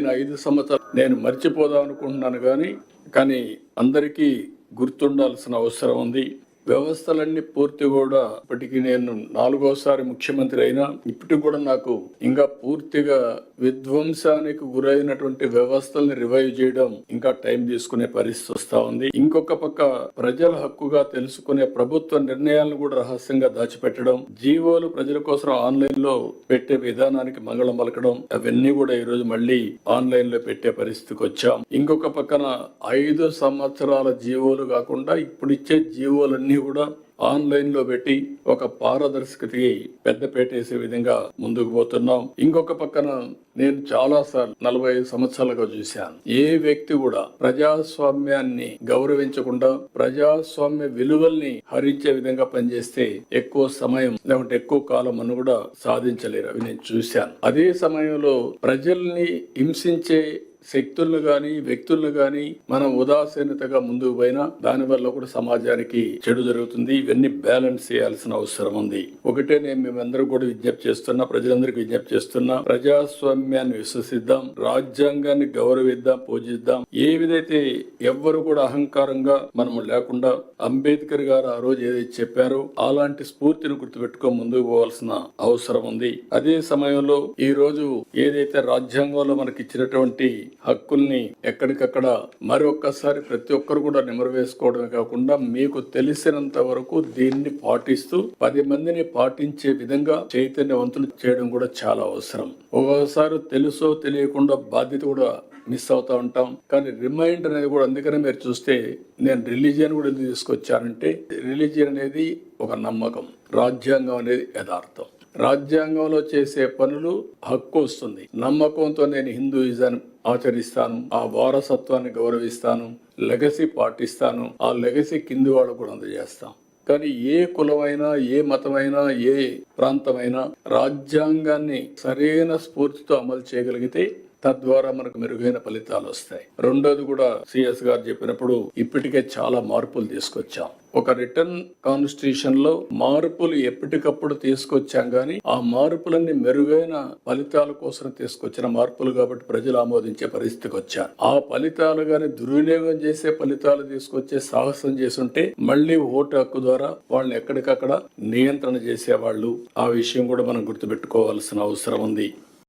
పోయిన 5 సంవత్సరాలు నేను మర్చిపోదాం అనుకుంటున్నాను కానీ అందరికీ గుర్తుండాల్సిన అవసరం ఉంది. వ్యవస్థలన్నీ పూర్తి కూడా ఇప్పటికీ నేను 4వసారి ముఖ్యమంత్రి అయినా ఇప్పటికి కూడా నాకు ఇంకా పూర్తిగా విధ్వంసానికి గురైనటువంటి వ్యవస్థల్ని రివైవ్ చేయడం ఇంకా టైం తీసుకునే పరిస్థితి వస్తా ఉంది. ఇంకొక పక్క ప్రజల హక్కుగా తెలుసుకునే ప్రభుత్వ నిర్ణయాలను కూడా రహస్యంగా దాచిపెట్టడం, జీవోలు ప్రజల కోసం ఆన్లైన్ లో పెట్టే విధానానికి మంగళం పలకడం, అవన్నీ కూడా ఈ రోజు మళ్ళీ ఆన్లైన్ లో పెట్టే పరిస్థితికి వచ్చాం. ఇంకొక పక్కన 5 సంవత్సరాల జీవోలు కాకుండా ఇప్పుడు ఇచ్చే జీవోలన్నీ కూడా ఆన్లైన్ లో పెట్టి ఒక పారదర్శకతకి పెద్దపీట వేసే విధంగా ముందుకు పోతున్నాం. ఇంకొక పక్కన నేను చాలా సార్లు 45 సంవత్సరాలుగా చూశాను, ఏ వ్యక్తి కూడా ప్రజాస్వామ్యాన్ని గౌరవించకుండా ప్రజాస్వామ్య విలువల్ని హరించే విధంగా పనిచేస్తే ఎక్కువ సమయం లేకుంటే ఎక్కువ కాలం అని కూడా సాధించలేరు. అవి నేను చూశాను. అదే సమయంలో ప్రజల్ని హింసించే శక్తులను గాని వ్యక్తులను గాని మనం ఉదాసీనతగా ముందుకు పోయినా దానివల్ల కూడా సమాజానికి చెడు జరుగుతుంది. ఇవన్నీ బ్యాలెన్స్ చేయాల్సిన అవసరం ఉంది. ఒకటే నేను మేమందరూ కూడా విజ్ఞప్తి చేస్తున్నా, ప్రజలందరికీ విజ్ఞప్తి చేస్తున్నా, ప్రజాస్వామ్యాన్ని విశ్వసిద్దాం, రాజ్యాంగాన్ని గౌరవిద్దాం, పూజిద్దాం. ఏ విధైతే ఎవ్వరు కూడా అహంకారంగా మనము లేకుండా అంబేద్కర్ గారు ఆ రోజు ఏదైతే చెప్పారో అలాంటి స్ఫూర్తిని గుర్తుపెట్టుకో ముందుకు పోవాల్సిన అవసరం ఉంది. అదే సమయంలో ఈ రోజు ఏదైతే రాజ్యాంగంలో మనకి ఇచ్చినటువంటి హక్కుల్ని ఎక్కడికక్కడ మరొక్కసారి ప్రతి ఒక్కరు కూడా నిమరవేసుకోవడమే కాకుండా మీకు తెలిసినంత వరకు దీన్ని పాటిస్తూ 10 మందిని పాటించే విధంగా చైతన్యవంతులు చేయడం కూడా చాలా అవసరం. ఒక్కొక్కసారి తెలుసో తెలియకుండా బాధ్యత కూడా మిస్ అవుతా ఉంటాం. కానీ రిమైండర్ అనేది కూడా, అందుకనే మీరు చూస్తే నేను రిలీజియన్ కూడా ఎందుకు తీసుకొచ్చానంటే, రిలీజియన్ అనేది ఒక నమ్మకం, రాజ్యాంగం అనేది యథార్థం. రాజ్యాంగంలో చేసే పనులు హక్కు వస్తుంది. నమ్మకంతో నేను హిందూయిజాన్ని ఆచరిస్తాను, ఆ వారసత్వాన్ని గౌరవిస్తాను, లెగసీ పాటిస్తాను, ఆ లెగసీ కింది వాళ్ళు కూడా అందజేస్తాం. కానీ ఏ కులమైనా, ఏ మతమైనా, ఏ ప్రాంతమైనా రాజ్యాంగాన్ని సరైన స్ఫూర్తితో అమలు చేయగలిగితే తద్వారా మనకు మెరుగైన ఫలితాలు వస్తాయి. రెండోది కూడా సిఎస్ గారు చెప్పినప్పుడు ఇప్పటికే చాలా మార్పులు తీసుకొచ్చాం. ఒక రిటర్న్ కాన్స్టిట్యూషన్ లో మార్పులు ఎప్పటికప్పుడు తీసుకొచ్చాం, కానీ ఆ మార్పులన్నీ మెరుగైన ఫలితాల కోసం తీసుకొచ్చిన మార్పులు కాబట్టి ప్రజలు ఆమోదించే పరిస్థితికి వచ్చారు. ఆ ఫలితాలు గాని దుర్వినియోగం చేసే ఫలితాలు తీసుకొచ్చే సాహసం చేసుంటే మళ్ళీ ఓటు హక్కు ద్వారా వాళ్ళని ఎక్కడికక్కడ నియంత్రణ చేసేవాళ్ళు. ఆ విషయం కూడా మనం గుర్తుపెట్టుకోవాల్సిన అవసరం ఉంది.